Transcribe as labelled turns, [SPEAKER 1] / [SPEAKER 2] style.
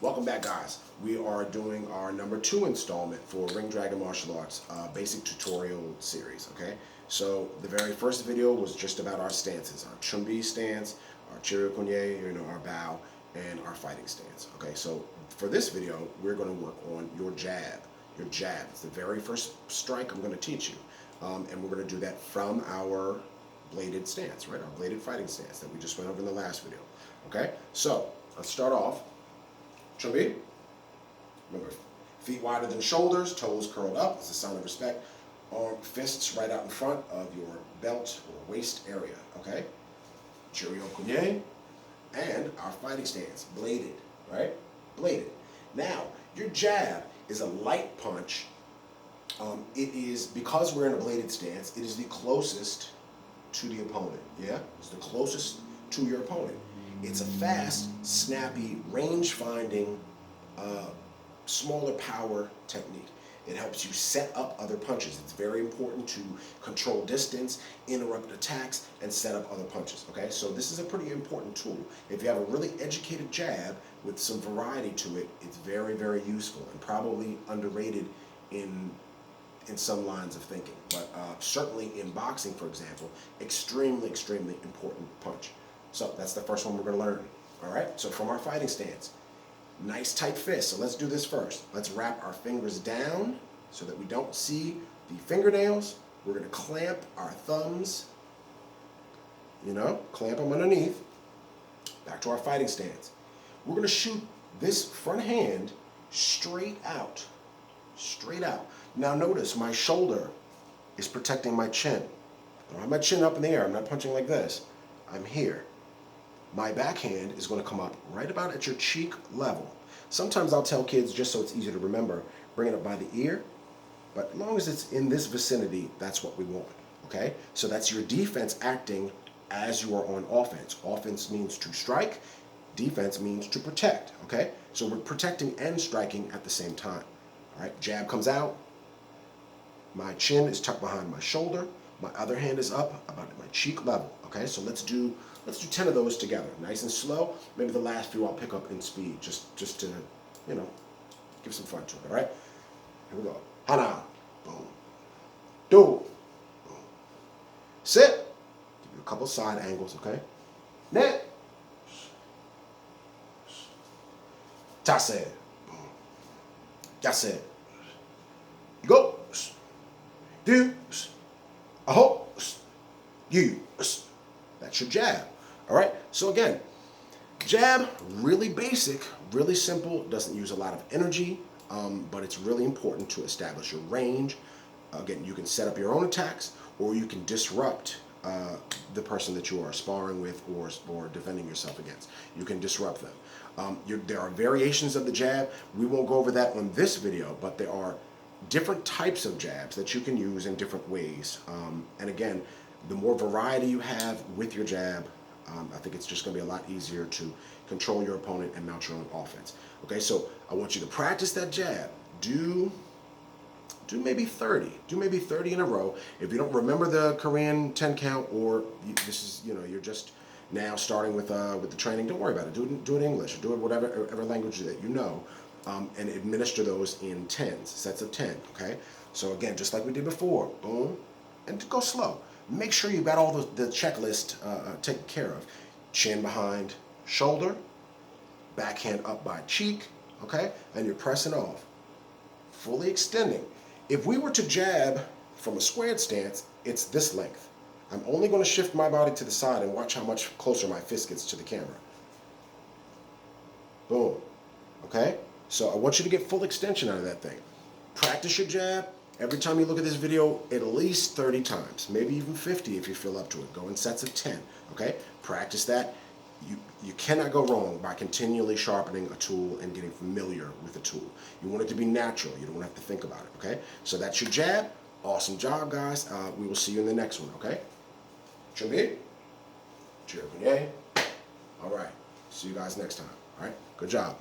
[SPEAKER 1] Welcome back, guys. We are doing our number 2 installment for Ring Dragon Martial Arts basic tutorial series, okay? So the very first video was just about our stances, our Chumbi stance, our Chiryu Kunye, our bow, and our fighting stance, okay? So for this video, we're going to work on your jab. Your jab. It's the very first strike I'm going to teach you. And we're going to do that from our bladed stance, right? Our bladed fighting stance that we just went over in the last video, okay? So let's start off. Chumbi. Remember, feet wider than shoulders, toes curled up. It's a sign of respect. Fists right out in front of your belt or waist area, okay? Chiryu Kunye. And our fighting stance, bladed, right? Bladed. Now, your jab is a light punch. It is, because we're in a bladed stance, it is the closest to the opponent, yeah? It's the closest to your opponent. It's a fast, snappy, range-finding, smaller power technique. It helps you set up other punches. It's very important to control distance, interrupt attacks, and set up other punches, okay? So this is a pretty important tool. If you have a really educated jab with some variety to it, it's very, very useful and probably underrated in some lines of thinking. But certainly in boxing, for example, extremely, extremely important punch. So that's the first one we're going to learn, all right? So from our fighting stance, nice tight fist. So let's do this first. Let's wrap our fingers down so that we don't see the fingernails. We're going to clamp our thumbs, clamp them underneath. Back to our fighting stance. We're going to shoot this front hand straight out. Straight out. Now notice my shoulder is protecting my chin. I don't have my chin up in the air. I'm not punching like this. I'm here. My backhand is going to come up right about at your cheek level. Sometimes I'll tell kids, just so it's easy to remember, bring it up by the ear. But as long as it's in this vicinity, that's what we want, okay? So that's your defense acting as you are on offense. Offense means to strike. Defense means to protect, okay? So we're protecting and striking at the same time, all right? Jab comes out. My chin is tucked behind my shoulder. My other hand is up about at my cheek level, okay? So let's do 10 of those together, nice and slow. Maybe the last few I'll pick up in speed, just to, give some fun to it, all right? Here we go. Hana, boom. Do, boom. Sit. Give you a couple side angles, okay? Net. Tase, boom. Yase. Go. Do. Aho. You. That's your jab. All right, so again, jab, really basic, really simple, doesn't use a lot of energy, but it's really important to establish your range. Again, you can set up your own attacks, or you can disrupt the person that you are sparring with or defending yourself against. You can disrupt them. There are variations of the jab. We won't go over that on this video, but there are different types of jabs that you can use in different ways. And again, the more variety you have with your jab, I think it's just going to be a lot easier to control your opponent and mount your own offense. Okay, so I want you to practice that jab. Do maybe 30. Do maybe 30 in a row. If you don't remember the Korean 10 count, or you're just now starting with the training, don't worry about it. Do it in English. Do it whatever language that you know, and administer those in tens, sets of 10. Okay. So again, just like we did before, boom, and go slow. Make sure you've got all the checklist taken care of. Chin behind shoulder, backhand up by cheek, okay? And you're pressing off, fully extending. If we were to jab from a squared stance, it's this length. I'm only going to shift my body to the side and watch how much closer my fist gets to the camera. Boom, okay? So I want you to get full extension out of that thing. Practice your jab. Every time you look at this video, at least 30 times, maybe even 50 if you feel up to it. Go in sets of 10, okay? Practice that. You cannot go wrong by continually sharpening a tool and getting familiar with a tool. You want it to be natural. You don't have to think about it, okay? So that's your jab. Awesome job, guys. We will see you in the next one, okay? Chumbi. Chiryu Kunye. All right. See you guys next time, all right? Good job.